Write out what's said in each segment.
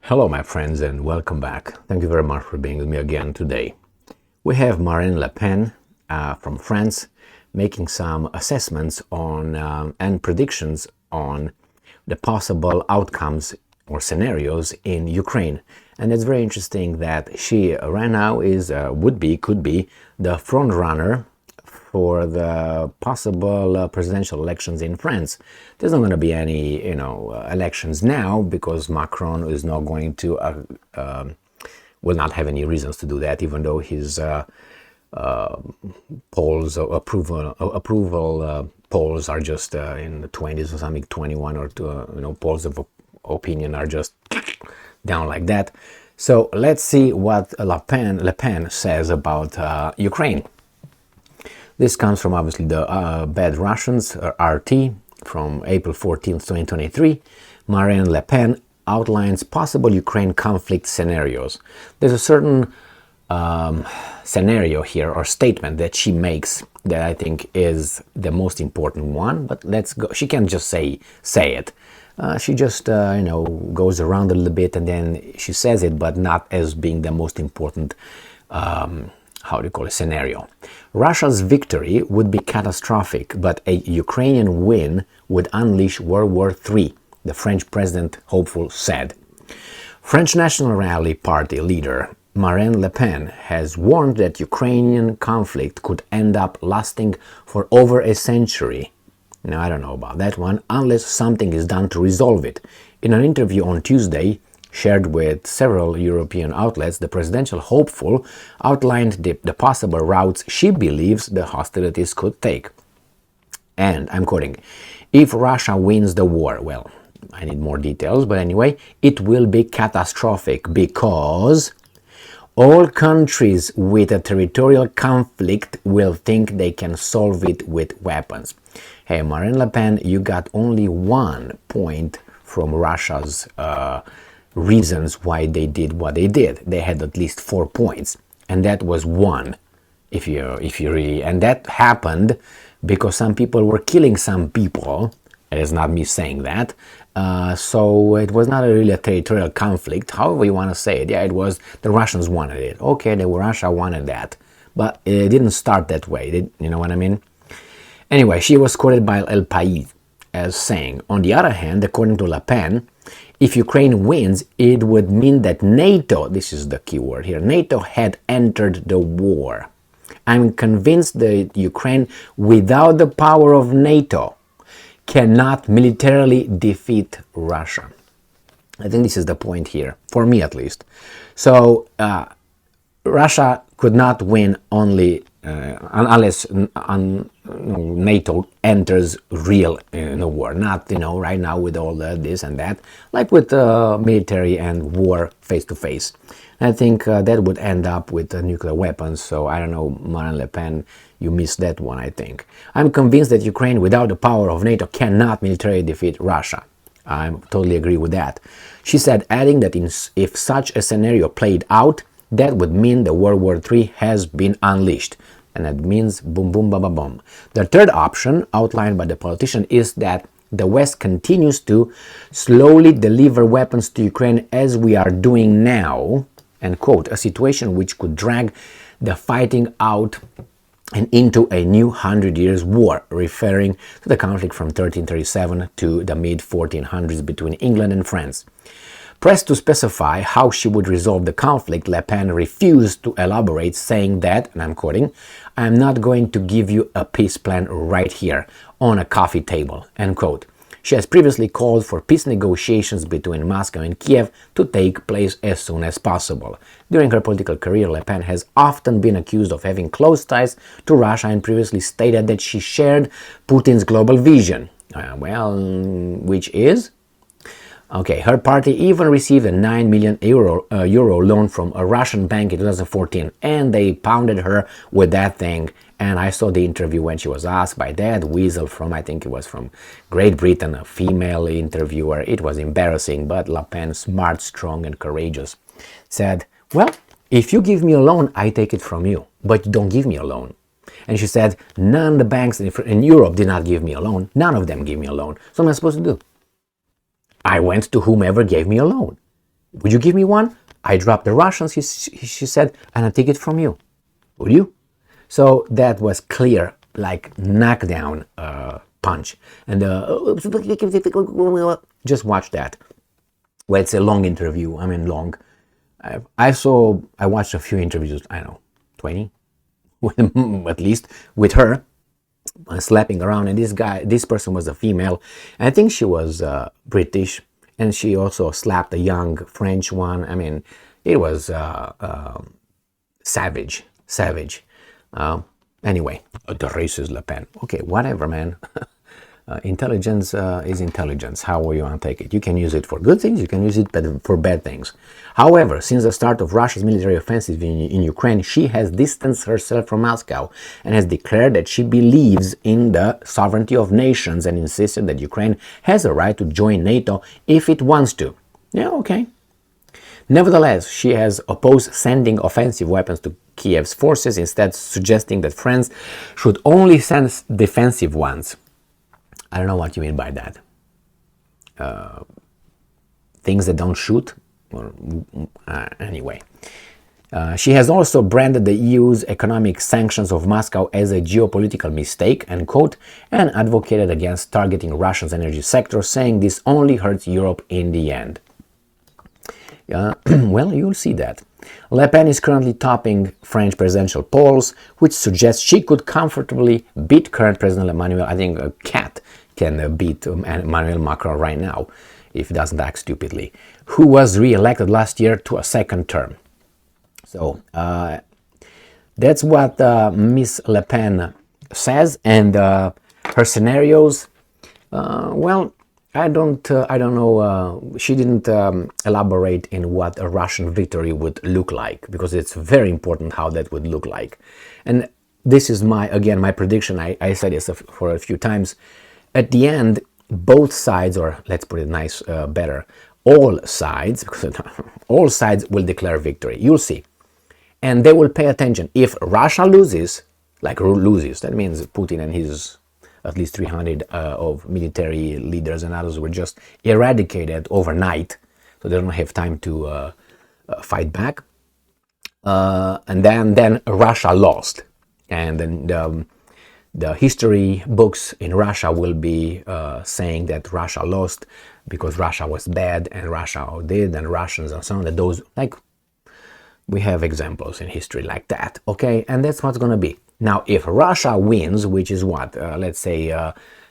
Hello, my friends, and welcome back. Thank you very much for being with me again today. We have Marine Le Pen from France making some assessments on and predictions on the possible outcomes or scenarios in Ukraine. And it's very interesting that she right now is could be the front runner for the possible presidential elections in France. There's not going to be any, elections now because Macron is not going to, will not have any reasons to do that, even though his polls approval polls are just in the 20s or something, 21 or polls of opinion are just down like that. So let's see what Le Pen says about Ukraine. This comes from obviously the Bad Russians, RT, from April 14th, 2023. Marine Le Pen outlines possible Ukraine conflict scenarios. There's a certain scenario here or statement that she makes that I think is the most important one, but let's go. She can't just say it. She just, goes around a little bit and then she says it, but not as being the most important scenario. Russia's victory would be catastrophic, but a Ukrainian win would unleash World War III, the French president hopeful said. French National Rally Party leader Marine Le Pen has warned that Ukrainian conflict could end up lasting for over a century. Now, I don't know about that one, unless something is done to resolve it. In an interview on Tuesday, shared with several European outlets, the presidential hopeful outlined the possible routes she believes the hostilities could take. And I'm quoting, "If Russia wins the war," well, I need more details, but anyway, "it will be catastrophic because all countries with a territorial conflict will think they can solve it with weapons." Hey, Marine Le Pen, you got only 1 point from Russia's reasons why they did what they did. They had at least 4 points, and that was 1. If you really, and that happened because some people were killing some people. It is not me saying that. So it was not really a territorial conflict, however you want to say it. Yeah, it was the Russians wanted it. Okay, Russia wanted that, but it didn't start that way. You know what I mean? Anyway, she was quoted by El País as saying, on the other hand, according to Le Pen, if Ukraine wins, it would mean that NATO, this is the key word here, NATO had entered the war. I'm convinced that Ukraine, without the power of NATO, cannot militarily defeat Russia. I think this is the point here, for me at least. So, Russia could not win only unless NATO enters real war. Not right now with all this and that, like with military and war face to face. I think that would end up with nuclear weapons. So I don't know, Marine Le Pen, you missed that one. I think I'm convinced that Ukraine, without the power of NATO, cannot militarily defeat Russia. I totally agree with that. She said, adding that if such a scenario played out, that would mean the World War III has been unleashed. And that means boom, boom, ba, ba, boom. The third option outlined by the politician is that the West continues to slowly deliver weapons to Ukraine as we are doing now, and quote, a situation which could drag the fighting out and into a new 100 Years' War, referring to the conflict from 1337 to the mid-1400s between England and France. Pressed to specify how she would resolve the conflict, Le Pen refused to elaborate, saying that, and I'm quoting, "I am not going to give you a peace plan right here on a coffee table," end quote. She has previously called for peace negotiations between Moscow and Kiev to take place as soon as possible. During her political career, Le Pen has often been accused of having close ties to Russia and previously stated that she shared Putin's global vision. Which is? Okay, her party even received a 9 million euro loan from a Russian bank in 2014, and they pounded her with that thing. And I saw the interview when she was asked by that weasel from, I think it was from Great Britain, a female interviewer. It was embarrassing, but Le Pen, smart, strong, and courageous, said, well, if you give me a loan, I take it from you, but you don't give me a loan. And she said, none of the banks in Europe did not give me a loan. None of them gave me a loan. So what am I supposed to do? I went to whomever gave me a loan. Would you give me one? I dropped the Russians, she said, and I take it from you. Would you? So that was clear, like knockdown punch. And just watch that. Well, it's a long interview. I mean, long. I watched a few interviews, I don't know, 20 at least, with her slapping around. And this person was a female. And I think she was British. And she also slapped a young French one. I mean, it was savage. Anyway, the racist Le Pen. Okay, whatever, man. Intelligence is intelligence. How will you want to take it? You can use it for good things, you can use it for bad things. However, since the start of Russia's military offensive in Ukraine, she has distanced herself from Moscow and has declared that she believes in the sovereignty of nations and insisted that Ukraine has a right to join NATO if it wants to. Yeah, okay. Nevertheless, she has opposed sending offensive weapons to Kiev's forces, instead suggesting that France should only send defensive ones. I don't know what you mean by that. Things that don't shoot? Anyway. She has also branded the EU's economic sanctions of Moscow as a geopolitical mistake, and quote, and advocated against targeting Russia's energy sector, saying this only hurts Europe in the end. Well, you'll see that. Le Pen is currently topping French presidential polls, which suggests she could comfortably beat current President Emmanuel. I think a cat can beat Emmanuel Macron right now, if he doesn't act stupidly, who was re-elected last year to a second term. So that's what Miss Le Pen says, and her scenarios. Well, I don't know. She didn't elaborate in what a Russian victory would look like, because it's very important how that would look like. And this is my prediction. I said this for a few times. At the end, both sides, or let's put it better, all sides will declare victory. You'll see. And they will pay attention. If Russia loses, that means Putin and his at least 300 of military leaders and others were just eradicated overnight, so they don't have time to fight back. And then Russia lost, and then the history books in Russia will be saying that Russia lost because Russia was bad and Russia did, and Russians and so on. That those, like, we have examples in history like that, okay? And that's what's going to be. Now, if Russia wins, which is what, let's say,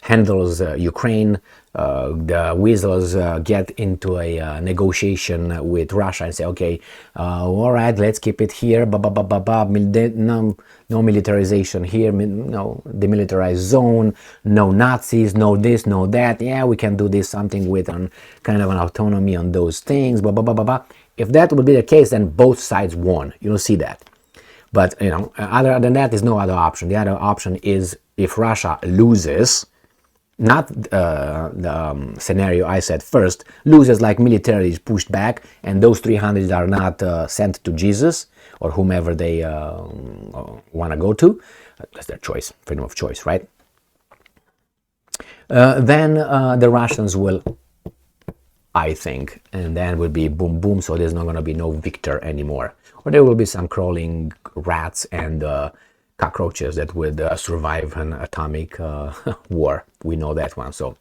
handles Ukraine, the weasels get into a negotiation with Russia and say, okay, all right, let's keep it here, no militarization here, no demilitarized zone, no Nazis, no this, no that, yeah, we can do this, something with kind of an autonomy on those things, If that would be the case, then both sides won. You'll see that. But, other than that, there's no other option. The other option is if Russia loses, not the scenario I said first, loses like militarily is pushed back, and those 300 are not sent to Jesus or whomever they want to go to. That's their choice, freedom of choice, right? Then the Russians will, I think, and then will be boom, boom, so there's not going to be no victor anymore. Or there will be some crawling rats and cockroaches that would survive an atomic war. We know that one. So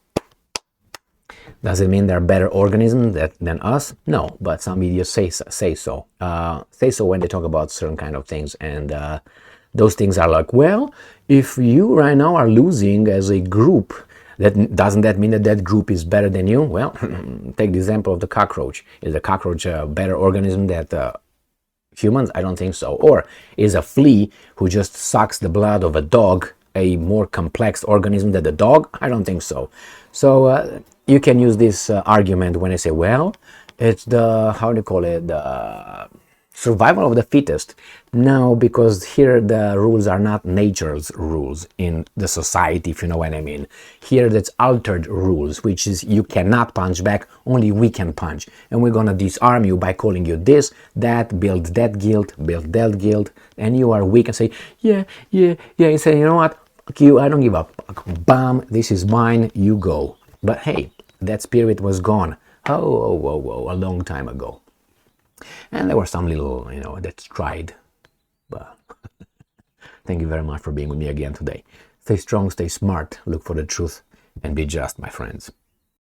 does it mean they're better organisms than us? No, but some idiots say so. Say so when they talk about certain kind of things, and those things are like, well, if you right now are losing as a group, doesn't that mean that group is better than you? Well, take the example of the cockroach. Is the cockroach a better organism than humans? I don't think so. Or is a flea who just sucks the blood of a dog a more complex organism than the dog? I don't think so. So you can use this argument when I say, well, it's the, how do you call it, the survival of the fittest. No, because here the rules are not nature's rules in the society, if you know what I mean. Here that's altered rules, which is you cannot punch back, only we can punch. And we're gonna disarm you by calling you this, that, build that guilt, and you are weak and say, yeah, and say, you know what, fuck you, I don't give up. Bam, this is mine, you go. But hey, that spirit was gone. Oh, a long time ago. And there were some little, that tried. But thank you very much for being with me again today. Stay strong, stay smart, look for the truth, and be just, my friends.